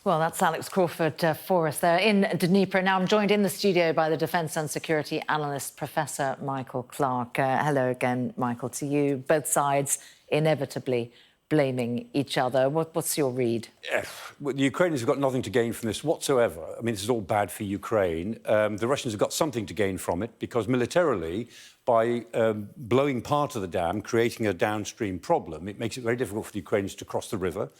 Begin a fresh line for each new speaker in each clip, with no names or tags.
Well, that's Alex Crawford for us there in Dnipro. Now I'm joined in the studio by the defence and security analyst, Professor Michael Clarke. Hello again, Michael, to you. Both sides inevitably blaming each other. What's your read?
Well, the Ukrainians have got nothing to gain from this whatsoever. I mean, this is all bad for Ukraine. The Russians have got something to gain from it because militarily, by blowing part of the dam, creating a downstream problem, it makes it very difficult for the Ukrainians to cross the river.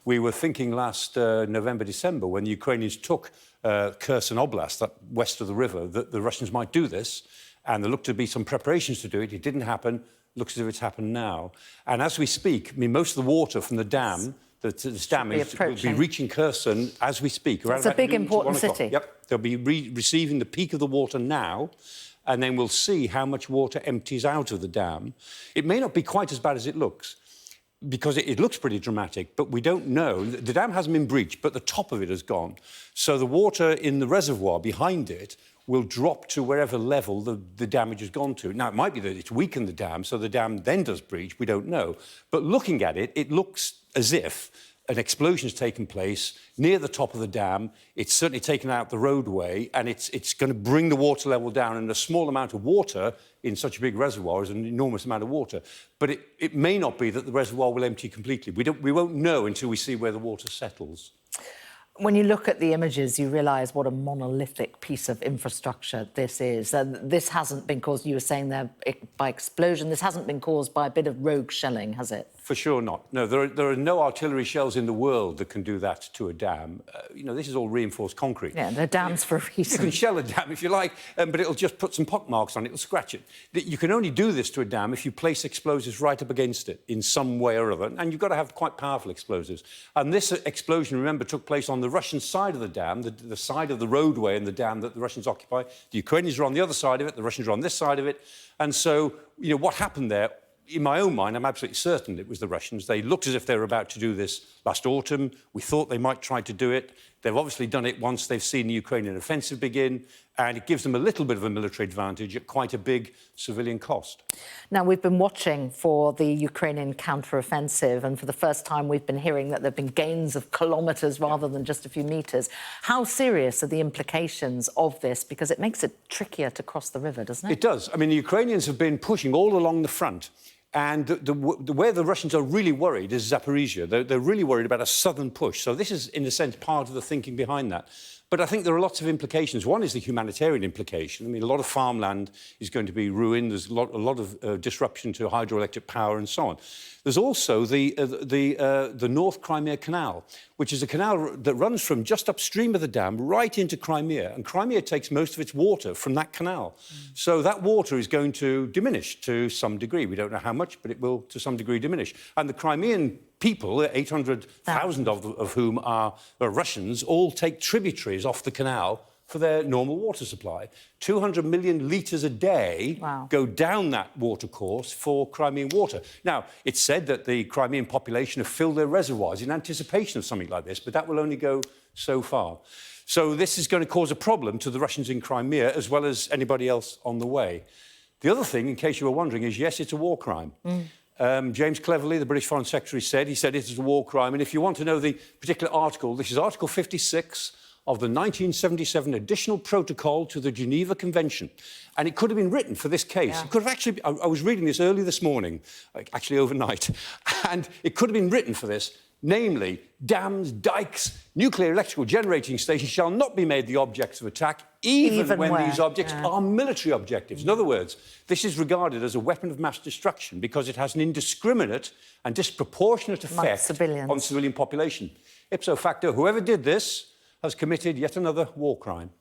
We were thinking last November, December, when the Ukrainians took Kherson Oblast, that west of the river, that the Russians might do this, and there looked to be some preparations to do it. It didn't happen. Looks as if it's happened now. And as we speak, I mean, most of the water from the dam, this dam will be reaching Kherson as we speak.
It's a big, important city.
Yep, they'll be receiving the peak of the water now, and then we'll see how much water empties out of the dam. It may not be quite as bad as it looks, because it looks pretty dramatic, but we don't know. The dam hasn't been breached, but the top of it has gone. So the water in the reservoir behind it will drop to wherever level the damage has gone to. Now, it might be that it's weakened the dam, so the dam then does breach. We don't know. But looking at it, it looks as if an explosion has taken place near the top of the dam. It's certainly taken out the roadway, and it's going to bring the water level down. And a small amount of water in such a big reservoir is an enormous amount of water. But it may not be that the reservoir will empty completely. We won't know until we see where the water settles.
When you look at the images, you realise what a monolithic piece of infrastructure this is. This hasn't been caused, you were saying there, by explosion. This hasn't been caused by a bit of rogue shelling, has it? For
sure not. No, there are no artillery shells in the world that can do that to a dam. You know, this is all reinforced concrete.
Yeah, they're dams for a reason.
You can shell a dam if you like, but it'll just put some pock marks on it, it'll scratch it. You can only do this to a dam if you place explosives right up against it in some way or other, and you've got to have quite powerful explosives. And this explosion, remember, took place on the Russian side of the dam, the side of the roadway in the dam that the Russians occupy. The Ukrainians are on the other side of it, the Russians are on this side of it. And so, you know, what happened there, in my own mind, I'm absolutely certain it was the Russians. They looked as if they were about to do this last autumn. We thought they might try to do it. They've obviously done it once they've seen the Ukrainian offensive begin, and it gives them a little bit of a military advantage at quite a big civilian cost.
Now, we've been watching for the Ukrainian counter-offensive, and for the first time we've been hearing that there have been gains of kilometres rather than just a few metres. How serious are the implications of this? Because it makes it trickier to cross the river, doesn't it?
It does. I mean, the Ukrainians have been pushing all along the front. And where the Russians are really worried is Zaporizhia. They're really worried about a southern push. So this is, in a sense, part of the thinking behind that. But I think there are lots of implications. One is the humanitarian implication. I mean, a lot of farmland is going to be ruined. There's a lot of disruption to hydroelectric power and so on. There's also the North Crimea Canal, which is a canal that runs from just upstream of the dam right into Crimea. And Crimea takes most of its water from that canal. So that water is going to diminish to some degree. We don't know how much, but it will, to some degree, diminish. And the Crimean people, 800,000 of whom are Russians, all take tributaries off the canal for their normal water supply. 200 million litres a day go down that water course for Crimean water. Now, it's said that the Crimean population have filled their reservoirs in anticipation of something like this, but that will only go so far. So this is going to cause a problem to the Russians in Crimea as well as anybody else on the way. The other thing, in case you were wondering, is, yes, it's a war crime. James Cleverly, the British Foreign Secretary, said it is a war crime. And if you want to know the particular article, this is Article 56 of the 1977 Additional Protocol to the Geneva Convention. And it could have been written for this case. Yeah. It could have actually... I was reading this early this morning, actually overnight, and it could have been written for this. Namely, dams, dikes, nuclear electrical generating stations shall not be made the objects of attack, even when these objects are military objectives. In other words, this is regarded as a weapon of mass destruction because it has an indiscriminate and disproportionate effect on civilian population. Ipso facto, whoever did this has committed yet another war crime.